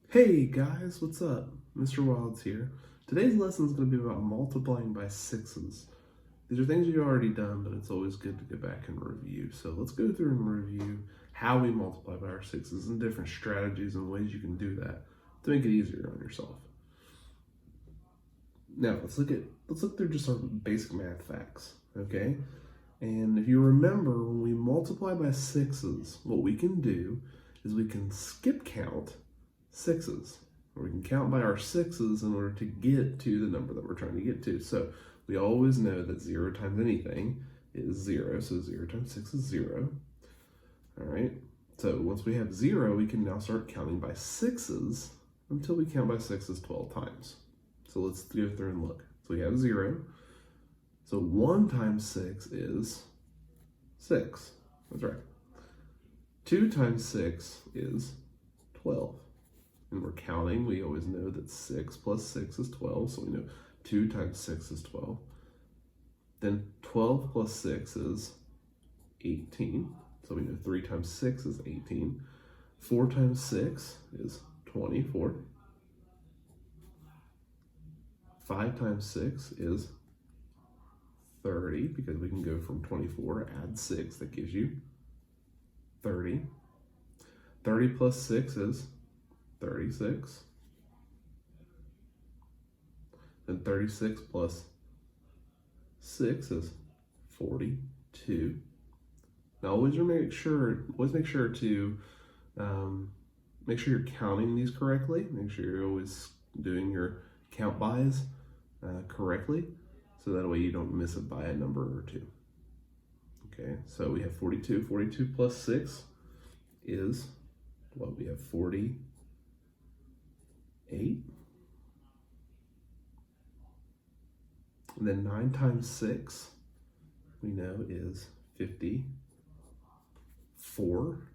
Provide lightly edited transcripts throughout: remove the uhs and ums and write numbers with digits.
Hey guys, what's up? Mr. Wilds here. Today's lesson is going to be about multiplying by sixes. These are things you've already done, but it's always good to go back and review. So let's go through and review how we multiply by our sixes and different strategies and ways you can do that to make it easier on yourself. Now let's look through just our basic math facts, okay? And if you remember, when we multiply by sixes, what we can do is we can skip count sixes, or we can count by our sixes in order to get to the number that we're trying to get to. So we always know that 0 times anything is 0, so 0 times 6 is 0. All right, so once we have 0, we can now start counting by sixes until we count by sixes 12 times. So let's go through and look. So we have 0. So 1 times 6 is 6. That's right. 2 times 6 is 12. And we're counting, we always know that 6 plus 6 is 12, so we know 2 times 6 is 12. Then 12 plus 6 is 18, so we know 3 times 6 is 18. 4 times 6 is 24. 5 times 6 is 30, because we can go from 24, add 6, that gives you 30. 30 plus 6 is 36. And 36 plus 6 is 42. Now always make sure to make sure you're counting these correctly. Make sure you're always doing your count bys correctly, so that way you don't miss it by a number or two. Okay, so we have 42. 42 plus 6 is, well, we have 48. And then 9 times 6, we know, is 54.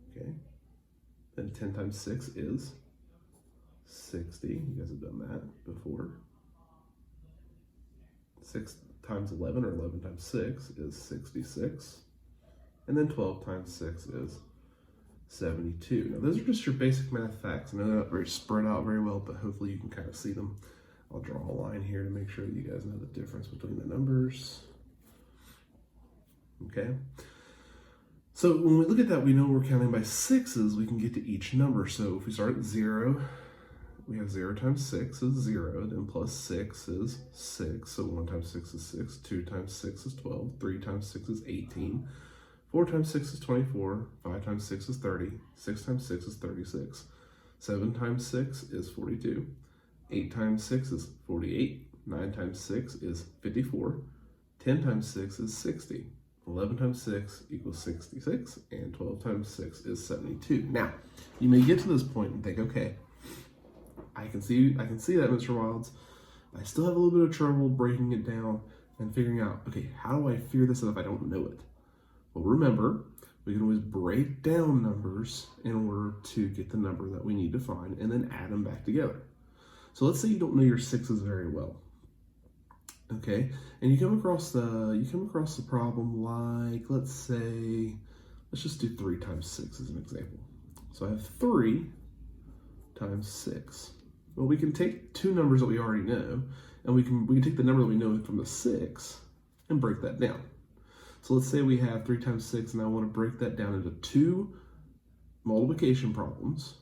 Okay. Then 10 times 6 is 60. You guys have done that before. 6 times 11, or 11 times 6, is 66. And then 12 times 6 is 72. Now those are just your basic math facts. I know they're not very spread out very well, but hopefully you can kind of see them. I'll draw a line here to make sure that you guys know the difference between the numbers. Okay. So when we look at that, we know we're counting by sixes, we can get to each number. So if we start at 0, we have 0 times 6 is 0, then plus 6 is 6. So 1 times 6 is 6, 2 times 6 is 12, 3 times 6 is 18. 4 times 6 is 24, 5 times 6 is 30, 6 times 6 is 36, 7 times 6 is 42, 8 times 6 is 48, 9 times 6 is 54, 10 times 6 is 60, 11 times 6 equals 66, and 12 times 6 is 72. Now, you may get to this point and think, okay, I can see that, Mr. Wilds. I still have a little bit of trouble breaking it down and figuring out, okay, how do I figure this out if I don't know it? Well, remember, we can always break down numbers in order to get the number that we need to find and then add them back together. So let's say you don't know your sixes very well. Okay, and you come across the problem like, let's just do 3 times 6 as an example. So I have 3 times 6. Well, we can take two numbers that we already know, and we can take the number that we know from the 6 and break that down. So let's say we have 3 times 6, and I want to break that down into two multiplication problems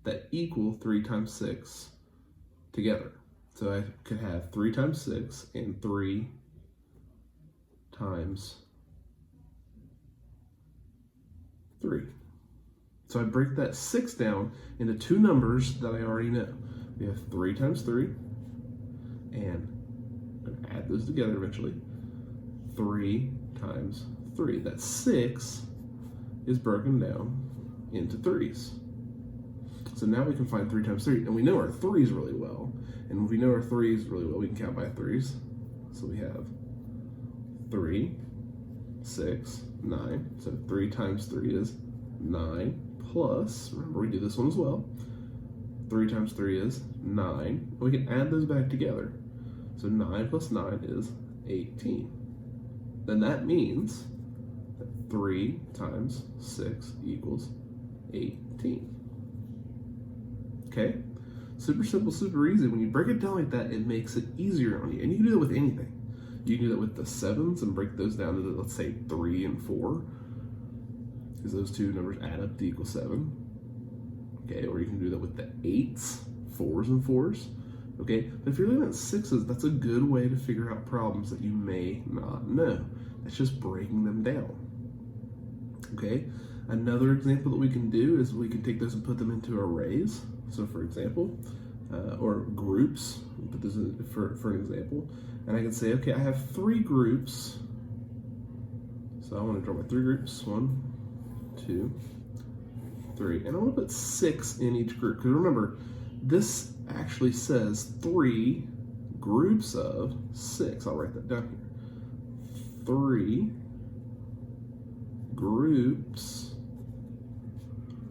that equal 3 times 6 together. So I could have 3 times 6 and 3 times 3. So I break that 6 down into two numbers that I already know. We have 3 times 3, and I'm going to add those together eventually. 3 times 3. That 6 is broken down into 3's. So now we can find 3 times 3, and we know our 3's really well. And if we know our 3's really well, we can count by 3's. So we have 3, 6, 9. So 3 times 3 is 9, plus, remember we do this one as well, 3 times 3 is 9. We can add those back together. So 9 plus 9 is 18. Then that means that 3 times 6 equals 18. Okay? Super simple, super easy. When you break it down like that, it makes it easier on you. And you can do that with anything. You can do that with the 7s and break those down into, let's say, 3 and 4. Because those two numbers add up to equal 7. Okay, or you can do that with the 8s, 4s and 4s. Okay, but if you're looking at 6's, that's a good way to figure out problems that you may not know. That's just breaking them down. Okay, another example that we can do is we can take those and put them into arrays. So for example, or groups, put this for an example, and I can say, okay, I have 3 groups. So I want to draw my 3 groups, 1, 2, 3, and I want to put 6 in each group, because remember, this actually says 3 groups of 6. I'll write that down here. 3 groups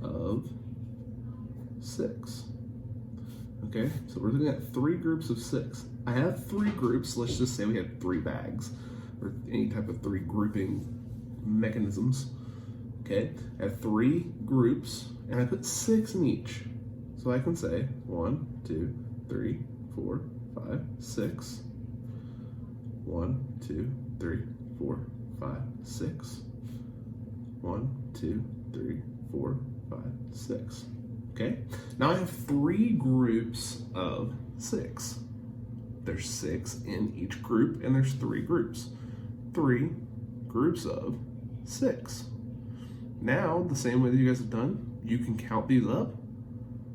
of 6. Okay, so we're looking at 3 groups of 6. I have 3 groups. Let's just say we had 3 bags, or any type of 3 grouping mechanisms. Okay, I have 3 groups, and I put 6 in each. So I can say 1, 2, 3, 4, 5, 6. 1, 2, 3, 4, 5, 6. 1, 2, 3, 4, 5, 6. Okay, now I have 3 groups of 6. There's 6 in each group, and there's 3 groups. 3 groups of 6. Now, the same way that you guys have done, you can count these up.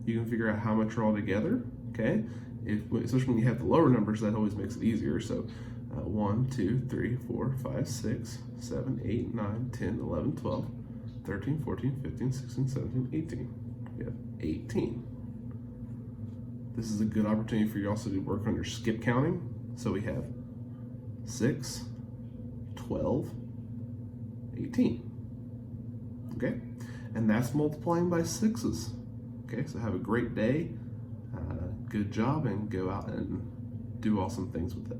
You can figure out how much are all together, okay? Especially when you have the lower numbers, that always makes it easier. So 1, 2, 3, 4, 5, 6, 7, 8, 9, 10, 11, 12, 13, 14, 15, 16, 17, 18. You have 18. This is a good opportunity for you also to work on your skip counting. So we have 6, 12, 18. Okay? And that's multiplying by 6's. Okay, so have a great day, good job, and go out and do awesome things with it.